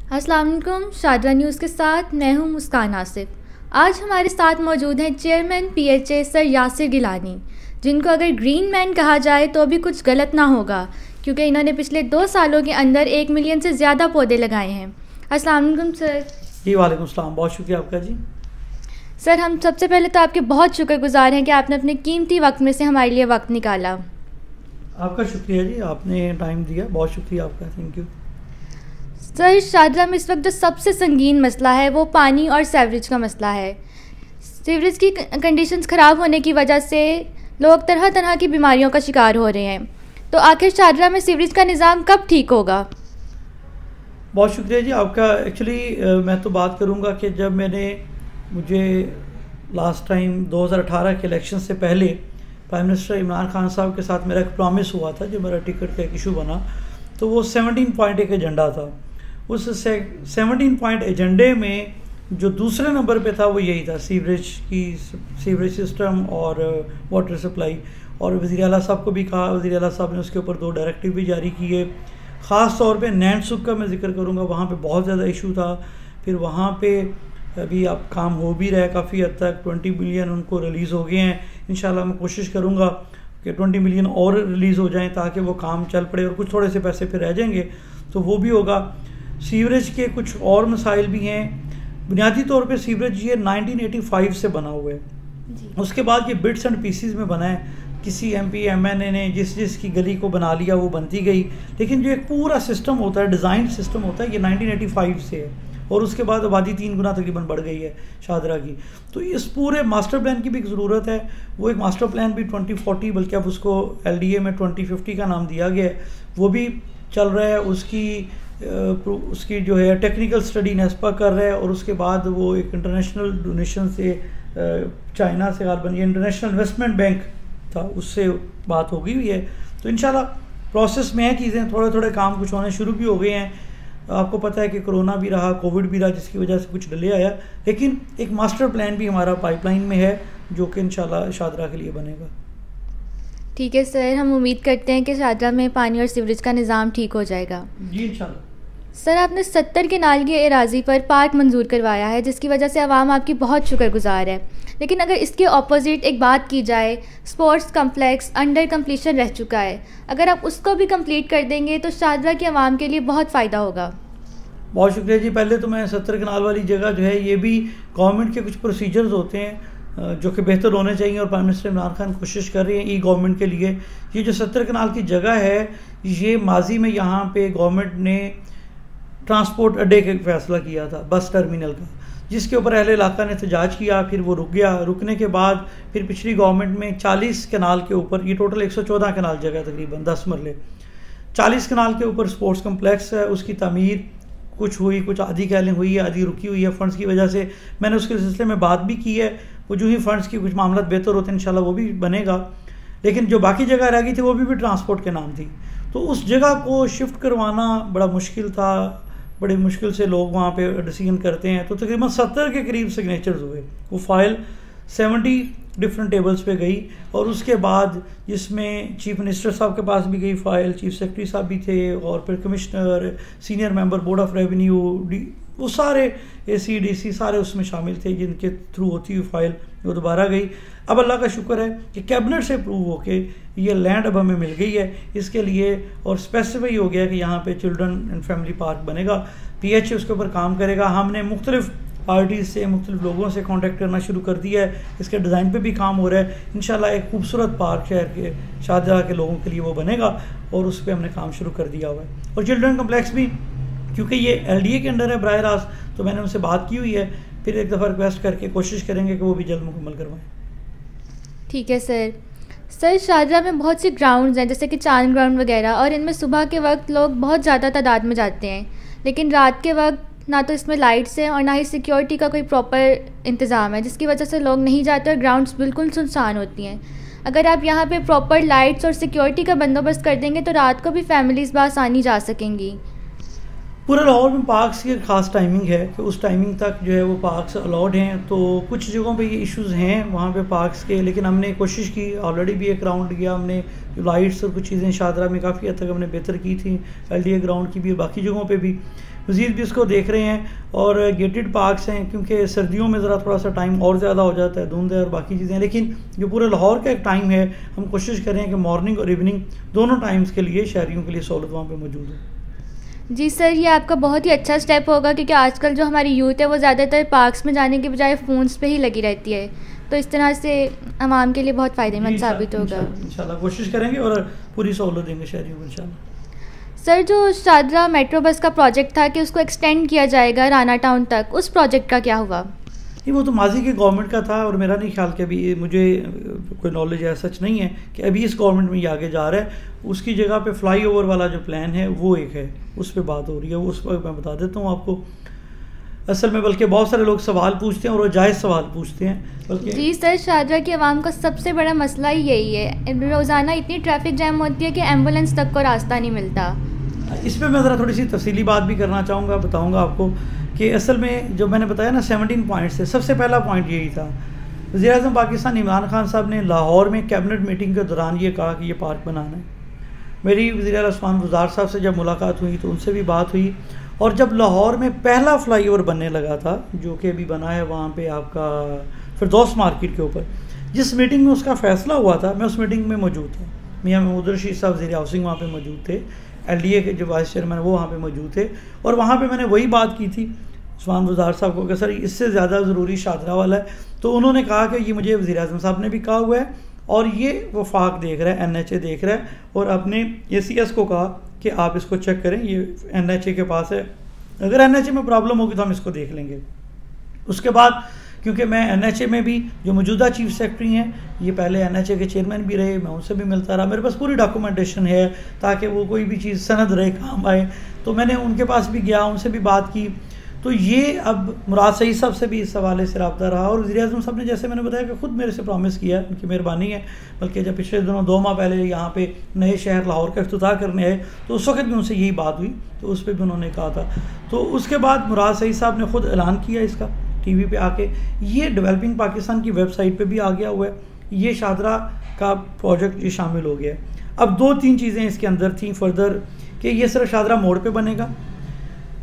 अस्सलाम वालेकुम। शादरा न्यूज़ के साथ मैं हूं मुस्कान आसिफ। आज हमारे साथ मौजूद हैं chairman PHA sir Yasir Gilani, जिनको अगर ग्रीन मैन कहा जाए तो भी कुछ गलत ना होगा, क्योंकि इन्होंने पिछले 2 सालों के अंदर 1 मिलियन से ज़्यादा पौधे लगाए हैं। अस्सलाम वालेकुम सर। जी वालेकुम सलाम, बहुत शुक्रिया आपका जी। सर, हम सबसे पहले तो आपके बहुत शुक्रगुजार हैं कि आपने अपने कीमती वक्त में से हमारे लिए वक्त निकाला। आपका शुक्रिया जी, आपने टाइम दिया, बहुत शुक्रिया आपका, थैंक यू। सर, शादरा में इस वक्त जो सबसे संगीन मसला है वो पानी और सीवरेज का मसला है। सीवरेज की कंडीशंस ख़राब होने की वजह से लोग तरह तरह की बीमारियों का शिकार हो रहे हैं। तो आखिर शादरा में सीवरेज का निज़ाम कब ठीक होगा? बहुत शुक्रिया जी आपका। एक्चुअली मैं तो बात करूंगा कि जब मुझे लास्ट टाइम 2018 के इलेक्शन से पहले प्राइम मिनिस्टर इमरान खान साहब के साथ मेरा एक प्रॉमिस हुआ था, जो मेरा टिकट का एक इशू बना, तो वो 17 पॉइंट एक एजेंडा था। उस 17 पॉइंट एजेंडे में जो दूसरे नंबर पे था वो यही था, सीवरेज सिस्टम और वाटर सप्लाई। और वज़ीर आला साहब को भी कहा, वज़ीर आला साहब ने उसके ऊपर 2 डायरेक्टिव भी जारी किए। ख़ास तौर पे नैन सुख का मैं जिक्र करूँगा, वहाँ पे बहुत ज़्यादा इशू था। फिर वहाँ पे अभी अब काम हो भी रहा है काफ़ी हद तक, 20 बिलियन उनको रिलीज़ हो गए हैं। इंशाल्लाह मैं कोशिश करूँगा कि 20 मिलियन और रिलीज़ हो जाएं ताकि वो काम चल पड़े, और कुछ थोड़े से पैसे फिर रह जाएंगे तो वो भी होगा। सीवरेज के कुछ और मसाइल भी हैं। बुनियादी तौर पे सीवरेज ये 1985 से बना हुआ है, उसके बाद ये बिट्स एंड पीसीज में बना है। किसी एमपी एमएनए ने जिस की गली को बना लिया वो बनती गई, लेकिन जो एक पूरा सिस्टम होता है, डिज़ाइन सिस्टम होता है, ये 1985 से है। और उसके बाद आबादी 3 गुना तकरीबन बढ़ गई है शादरा की। तो इस पूरे मास्टर प्लान की भी एक ज़रूरत है। वो एक मास्टर प्लान भी 2040, बल्कि अब उसको एलडीए में 2050 का नाम दिया गया है, वो भी चल रहा है। उसकी जो है टेक्निकल स्टडी नेस्पा कर रहा है, और उसके बाद वो एक इंटरनेशनल डोनेशन से चाइना से गालबन ये इंटरनेशनल इन्वेस्टमेंट बैंक था, उससे बात हो गई हुई है। तो इंशाल्लाह प्रोसेस में है चीज़ें, थोड़े थोड़े काम कुछ होने शुरू भी हो गए हैं। आपको पता है कि कोरोना भी रहा, कोविड भी रहा, जिसकी वजह से कुछ डिले आया, लेकिन एक मास्टर प्लान भी हमारा पाइपलाइन में है जो कि इंशाल्लाह शादरा के लिए बनेगा। ठीक है सर, हम उम्मीद करते हैं कि शादरा में पानी और सीवरेज का निज़ाम ठीक हो जाएगा। जी इंशाल्लाह। सर, आपने 70 केनाल की एराज़ी पर पार्क मंजूर करवाया है, जिसकी वजह से आवाम आपकी बहुत शुक्रगुजार है। लेकिन अगर इसके ऑपोजिट एक बात की जाए, स्पोर्ट्स कम्प्लेक्स अंडर कंप्लीशन रह चुका है। अगर आप उसको भी कंप्लीट कर देंगे तो शादरा के आवाम के लिए बहुत फ़ायदा होगा। बहुत शुक्रिया जी। पहले तो मैं 70 केनाल वाली जगह जो है, ये भी गवर्नमेंट के कुछ प्रोसीजर्स होते हैं जो कि बेहतर होने चाहिए, और प्राइम मिनिस्टर इमरान खान कोशिश कर रहे हैं ई गवर्नमेंट के लिए। ये जो 70 केनाल की जगह है, ये माजी में यहाँ पे गवर्नमेंट ने ट्रांसपोर्ट अड्डे का फैसला किया था, बस टर्मिनल का, जिसके ऊपर अहले इलाका ने एहतजाज किया। फिर वो रुक गया। रुकने के बाद फिर पिछली गवर्नमेंट में 40 केनाल के ऊपर, ये टोटल 114 केनाल जगह तकरीबन 10 मरले, 40 केनाल के ऊपर स्पोर्ट्स कम्प्लेक्स है। उसकी तमीर कुछ हुई, कुछ आधी कैलिंग हुई है, आधी रुकी हुई है फंड्स की वजह से। मैंने उसके सिलसिले में बात भी की है। वो जो ही फंड्स की कुछ मामला बेहतर होते हैं इंशाल्लाह वो भी बनेगा। लेकिन जो बाकी जगह रह गई थी वो भी ट्रांसपोर्ट के नाम थी, तो उस जगह को शिफ्ट करवाना बड़ा मुश्किल था। बड़ी मुश्किल से लोग वहाँ पे डिसीजन करते हैं। तो तकरीबन 70 के करीब सिग्नेचर्स हुए। वो फाइल 70 डिफरेंट टेबल्स पे गई, और उसके बाद जिसमें चीफ मिनिस्टर साहब के पास भी गई फाइल, चीफ सेक्रेटरी साहब भी थे, और फिर commissioner, senior member board of revenue, वो सारे ACDC सारे उसमें शामिल थे, जिनके थ्रू होती हुई फाइल वो दोबारा गई। अब अल्लाह का शुक्र है कि कैबिनेट से अप्रूव होके ये लैंड अब हमें मिल गई है इसके लिए, और स्पेसिफाई हो गया कि यहाँ पे चिल्ड्रन एंड फैमिली पार्क बनेगा। PHA उसके ऊपर काम करेगा। हमने मुख्तलिफ पार्टीज़ से, मुख्तलिफ लोगों से कांटेक्ट करना शुरू कर दिया है। इसके डिज़ाइन पे भी काम हो रहा है। इंशाल्लाह एक खूबसूरत पार्क शहर के शाहजहाँ के लोगों के लिए वो बनेगा, और उस पर हमने काम शुरू कर दिया हुआ है। और चिल्ड्रन कम्प्लेक्स भी, क्योंकि ये LDA के अंडर है बराह रास्त, तो मैंने उनसे बात की हुई है। फिर एक दफ़ा रिक्वेस्ट करके कोशिश करेंगे कि वो भी जल्द मुकम्मल करवाएं। ठीक है सर। सर, शादरा में बहुत सी ग्राउंड्स हैं, जैसे कि चांद ग्राउंड वगैरह, और इनमें सुबह के वक्त लोग बहुत ज़्यादा तादाद में जाते हैं, लेकिन रात के वक्त ना तो इसमें लाइट्स हैं और ना ही सिक्योरिटी का कोई प्रॉपर इंतज़ाम है, जिसकी वजह से लोग नहीं जाते और ग्राउंड्स बिल्कुल सुनसान होती हैं। अगर आप यहाँ पे प्रॉपर लाइट्स और सिक्योरिटी का बंदोबस्त कर देंगे तो रात को भी फैमिलीज़ बआसानी जा सकेंगी। पूरे लाहौर में पार्क्स की ख़ास टाइमिंग है कि उस टाइमिंग तक जो है वो पार्क्स अलाउड हैं। तो कुछ जगहों पे ये इश्यूज़ हैं वहाँ पे पार्क्स के, लेकिन हमने कोशिश की, ऑलरेडी भी एक राउंड किया हमने, जो लाइट्स और कुछ चीज़ें शादरा में काफ़ी हद तक हमने बेहतर की थी, LDA ग्राउंड की भी और बाकी जगहों पे भी। वज़ीर भी इसको देख रहे हैं। और गेटेड पार्क्स हैं, क्योंकि सर्दियों में ज़रा थोड़ा सा टाइम और ज़्यादा हो जाता है, धुंध है और बाकी चीज़ें, लेकिन जो पूरे लाहौर का एक टाइम है, हम कोशिश करें कि मॉर्निंग और इवनिंग दोनों टाइम्स के लिए शहरियों के लिए सहूलत वहाँ पर मौजूद है। जी सर, ये आपका बहुत ही अच्छा स्टेप होगा, क्योंकि आजकल जो हमारी यूथ है वो ज़्यादातर पार्क्स में जाने के बजाय फ़ोन्स पे ही लगी रहती है, तो इस तरह से आवाम के लिए बहुत फ़ायदेमंद साबित होगा। इंशाल्लाह कोशिश करेंगे और पूरी सहूलत देंगे शहरियों को इंशाल्लाह। सर, जो शादरा मेट्रो बस का प्रोजेक्ट था कि उसको एक्सटेंड किया जाएगा राना टाउन तक, उस प्रोजेक्ट का क्या हुआ? ये वो तो माजी की गवर्नमेंट का था, और मेरा नहीं ख्याल कि अभी मुझे कोई नॉलेज है सच नहीं है कि अभी इस गवर्नमेंट में ये आगे जा रहा है। उसकी जगह पे फ्लाईओवर वाला जो प्लान है वो एक है, उस पर बात हो रही है, उस पर मैं बता देता हूँ आपको। असल में बल्कि बहुत सारे लोग सवाल पूछते हैं और वो जायज़ सवाल पूछते हैं, बल्कि जी सर, शादरा की आवाम का सबसे बड़ा मसला ही यही है, रोज़ाना इतनी ट्रैफिक जैम होती है कि एम्बुलेंस तक को रास्ता नहीं मिलता। इस पर मैं ज़रा थोड़ी सी तफसीली बात भी करना चाहूँगा, बताऊँगा आपको कि असल में जो मैंने बताया ना 17 पॉइंट्स है, सबसे पहला पॉइंट यही था। वज़ीर-ए-आज़म पाकिस्तान इमरान खान साहब ने लाहौर में कैबिनेट मीटिंग के दौरान ये कहा कि ये पार्क बनाना है। मेरी वज़ीर-ए-आला उस्मान बुज़दार साहब से जब मुलाकात हुई तो उनसे भी बात हुई, और जब लाहौर में पहला फ्लाईओवर बनने लगा था, जो कि अभी बना है वहाँ पे आपका फिरदौस मार्केट के ऊपर, जिस मीटिंग में उसका फ़ैसला हुआ था, मैं उस मीटिंग में मौजूद था। मियाँ महमूद रशीद साहब वज़ीर हाउसिंग वहाँ पे मौजूद थे, LDA के जो वाइस चेयरमैन वो वहाँ पे मौजूद थे, और वहाँ पे मैंने वही बात की थी उस्मान बुज़दार साहब को कि सर इससे ज़्यादा ज़रूरी शादरा वाला है। तो उन्होंने कहा कि ये मुझे वज़ीर-ए-आज़म साहब ने भी कहा हुआ है, और ये वफाक देख रहा है, NHA देख रहा है, और अपने ACS को कहा कि आप इसको चेक करें, ये NHA के पास है, अगर NHA में प्रॉब्लम होगी तो हम इसको देख लेंगे। उसके बाद क्योंकि मैं NHA में भी जो मौजूदा चीफ सेक्रेटरी हैं, ये पहले NHA के चेयरमैन भी रहे, मैं उनसे भी मिलता रहा, मेरे पास पूरी डॉक्यूमेंटेशन है ताकि वो कोई भी चीज़ सनद रहे, काम आए। तो मैंने उनके पास भी गया, उनसे भी बात की। तो ये अब मुराद सईद साहब से भी इस हवाले से रब्ता रहा, और वज़ीर-ए-आज़म साहब ने जैसे मैंने बताया कि ख़ुद मेरे से प्रॉमिस किया, उनकी मेहरबानी है। बल्कि जब पिछले दिनों 2 माह पहले यहाँ पे नए शहर लाहौर का इफ्तिताह करने आए तो उस वक्त भी उनसे यही बात हुई, तो उस पर भी उन्होंने कहा था। तो उसके बाद मुराद सईद साहब ने ख़ुद ऐलान किया इसका TV पे आके, ये डेवलपिंग पाकिस्तान की वेबसाइट पे भी आ गया हुआ है, ये शादरा का प्रोजेक्ट ये शामिल हो गया है। अब 2-3 चीज़ें इसके अंदर थी फर्दर कि ये सिर्फ शादरा मोड़ पे बनेगा,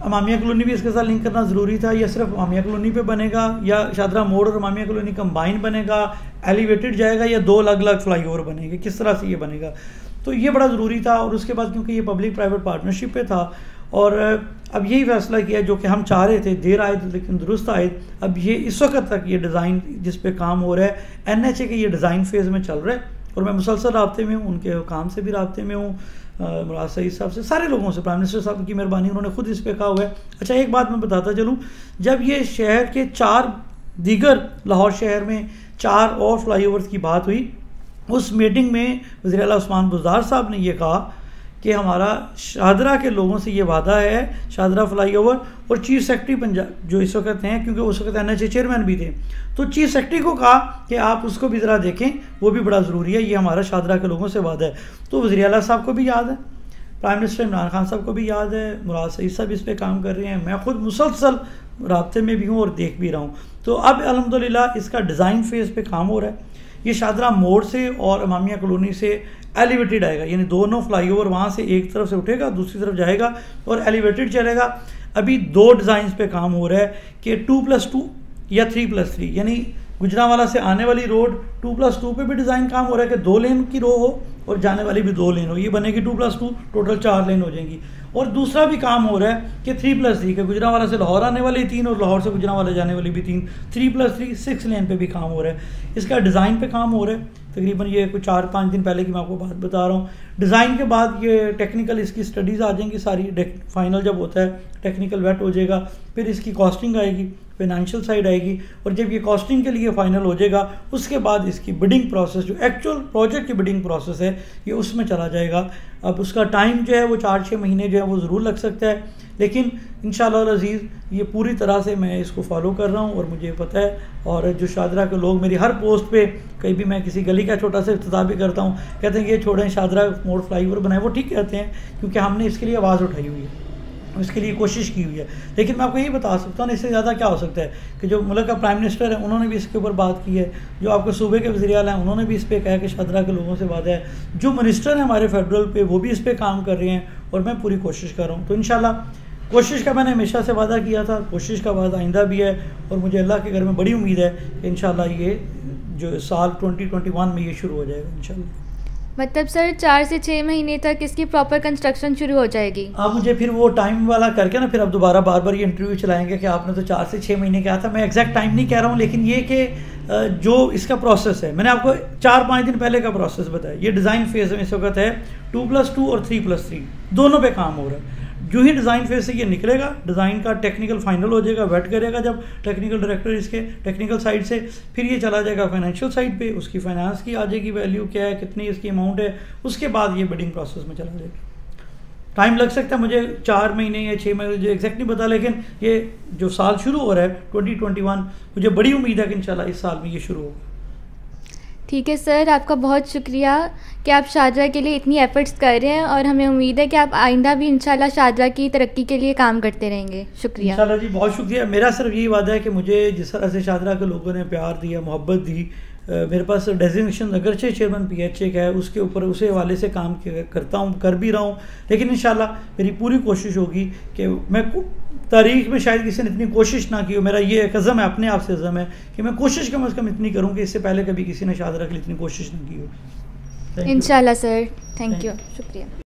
अमामिया कॉलोनी भी इसके साथ लिंक करना ज़रूरी था, या सिर्फ अमामिया कॉलोनी पे बनेगा, या शादरा मोड़ और अमामिया कॉलोनी कंबाइन बनेगा, एलिवेटेड जाएगा, या 2 अलग-अलग फ्लाईओवर बनेंगे, किस तरह से ये बनेगा। तो ये बड़ा ज़रूरी था। और उसके बाद क्योंकि ये पब्लिक प्राइवेट पार्टनरशिप पे था, और अब यही फैसला किया जो कि हम चाह रहे थे, देर आए लेकिन दुरुस्त आए। अब ये इस वक्त तक ये डिज़ाइन जिस पे काम हो रहा है NHA के ये डिज़ाइन फेज़ में चल रहा है, और मैं मुसलसल राब्ते में हूँ, उनके काम से भी राब्ते में हूँ, मुराद सईद साहब से, सारे लोगों से, प्राइम मिनिस्टर साहब की मेहरबानी, उन्होंने खुद इस पे कहा हुआ है। अच्छा, एक बात मैं बताता चलूँ, जब ये शहर के 4 दीगर लाहौर शहर में 4 और फ्लाईओवर्स की बात हुई, उस मीटिंग में वज़ीर-ए-आला उस्मान बुज़दार साहब ने ये कहा कि हमारा शादरा के लोगों से ये वादा है, शादरा फ्लाईओवर, और चीफ सेक्रेटरी पंजाब जो इस वक्त हैं, क्योंकि उस वक्त NHA चेयरमैन भी थे, तो चीफ सेक्रेटरी को कहा कि आप उसको भी ज़रा देखें, वो भी बड़ा ज़रूरी है, ये हमारा शादरा के लोगों से वादा है। तो वज़ीर-ए-आला साहब को भी याद है, प्राइम मिनिस्टर इमरान खान साहब को भी याद है, मुराद सईद साहब इस पर काम कर रहे हैं, मैं खुद मुसलसल राब्ते में भी हूँ और देख भी रहा हूँ। तो अब अल्हम्दुलिल्लाह इसका डिज़ाइन फेज़ पे काम हो रहा है। ये शादरा मोड़ से और अमामिया कॉलोनी से एलिवेटेड आएगा, यानी दोनों फ्लाईओवर वहाँ से एक तरफ से उठेगा, दूसरी तरफ जाएगा और एलिवेटेड चलेगा। अभी 2 डिज़ाइन पे काम हो रहा है कि 2+2 या 3+3, यानी गुजरांवाला से आने वाली रोड 2+2 पे भी डिज़ाइन काम हो रहा है कि 2 लेन की रो हो और जाने वाली भी 2 लेन हो, ये बनेगी 2+2, टोटल 4 लेन हो जाएंगी। और दूसरा भी काम हो रहा है कि 3+3 के गुजरांवाला से लाहौर आने वाली 3 और लाहौर से गुजरांवाला जाने वाली भी 3, 3+3 6 लेन पे भी काम हो रहा है। इसका डिज़ाइन पे काम हो रहा है, तकरीबन ये कुछ 4-5 दिन पहले की मैं आपको बात बता रहा हूँ। डिज़ाइन के बाद ये टेक्निकल इसकी स्टडीज़ आ जाएंगी सारी, फाइनल जब होता है टेक्निकल वेट हो जाएगा, फिर इसकी कॉस्टिंग आएगी, फाइनेंशियल साइड आएगी, और जब ये कॉस्टिंग के लिए फाइनल हो जाएगा उसके बाद इसकी बिडिंग प्रोसेस, जो एक्चुअल प्रोजेक्ट की बिडिंग प्रोसेस है, ये उसमें चला जाएगा। अब उसका टाइम जो है वो 4-6 महीने जो है वो ज़रूर लग सकता है, लेकिन इंशाअल्लाह अज़ीज़ ये पूरी तरह से मैं इसको फॉलो कर रहा हूँ और मुझे पता है। और जो शादरा के लोग मेरी हर पोस्ट पे, कहीं भी मैं किसी गली का छोटा सा इफ्तिताह भी करता हूँ, कहते हैं कि ये छोड़ें, शादरा मोड़ फ्लाईओवर बनाए, वो ठीक कहते हैं, क्योंकि हमने इसके लिए आवाज़ उठाई हुई है, इसके लिए कोशिश की हुई है। लेकिन मैं आपको यही बता सकता हूँ, इससे ज़्यादा क्या हो सकता है कि जो मुल्क का प्राइम मिनिस्टर है उन्होंने भी इसके ऊपर बात की है, जो आपके सूबे के वज़ीर आला हैं उन्होंने भी इस पर कहा कि शादरा के लोगों से वादा है, जो मिनिस्टर हैं हमारे फेडरल पे वो भी इस पर काम कर रहे हैं, और मैं पूरी कोशिश कर रहा हूँ। तो इंशाल्लाह कोशिश का मैंने हमेशा से वादा किया था, कोशिश का वादा आइंदा भी है, और मुझे अल्लाह के घर में बड़ी उम्मीद है कि इंशाल्लाह ये जो साल 2021 में ये शुरू हो जाएगा इंशाल्लाह। मतलब सर 4 से 6 महीने तक इसकी प्रॉपर कंस्ट्रक्शन शुरू हो जाएगी। आप मुझे फिर वो टाइम वाला करके ना फिर आप दोबारा बार बार ये इंटरव्यू चलाएंगे कि आपने तो 4 से 6 महीने कहा था। मैं एग्जैक्ट टाइम नहीं कह रहा हूँ, लेकिन ये कि जो इसका प्रोसेस है मैंने आपको 4-5 दिन पहले का प्रोसेस बताया। ये डिज़ाइन फेज़ में इस वक्त है 2+2 और 3+3 दोनों पे काम हो रहा है। जो ही डिज़ाइन फेज से ये निकलेगा, डिज़ाइन का टेक्निकल फाइनल हो जाएगा, वेट करेगा जब टेक्निकल डायरेक्टर इसके टेक्निकल साइड से, फिर ये चला जाएगा फाइनेंशियल साइड पे, उसकी फाइनेंस की आ जाएगी वैल्यू क्या है, कितनी इसकी अमाउंट है, उसके बाद ये बिडिंग प्रोसेस में चला जाएगा। टाइम लग सकता है मुझे 4 महीने या 6 महीने, मुझे एग्जैक्ट नहीं पता, लेकिन ये जो साल शुरू हो रहा है 2021, मुझे बड़ी उम्मीद है कि इंशाल्लाह इस साल में ये शुरू होगा। ठीक है सर, आपका बहुत शुक्रिया कि आप शारजाह के लिए इतनी एफ़र्ट्स कर रहे हैं, और हमें उम्मीद है कि आप आइंदा भी इंशाल्लाह शारजाह की तरक्की के लिए काम करते रहेंगे। शुक्रिया। इंशाल्लाह जी, बहुत शुक्रिया। मेरा सिर्फ यही वादा है कि मुझे जिस तरह से शारजाह के लोगों ने प्यार दिया, मोहब्बत दी, मेरे पास डेजिग्नेशन अगरचे चेयरमैन PHA का है, उसके ऊपर उसे हवाले से काम करता हूँ, कर भी रहा हूँ, लेकिन इंशाल्लाह मेरी पूरी कोशिश होगी कि मैं तारीख में शायद किसी ने इतनी कोशिश ना की हो। मेरा ये एक अज़म है, अपने आप से अज़म है कि मैं कोशिश कम से कम इतनी करूँ कि इससे पहले कभी किसी ने शारजाह के लिए इतनी कोशिश नहीं की हो। इंशाल्लाह सर, थैंक यू, शुक्रिया।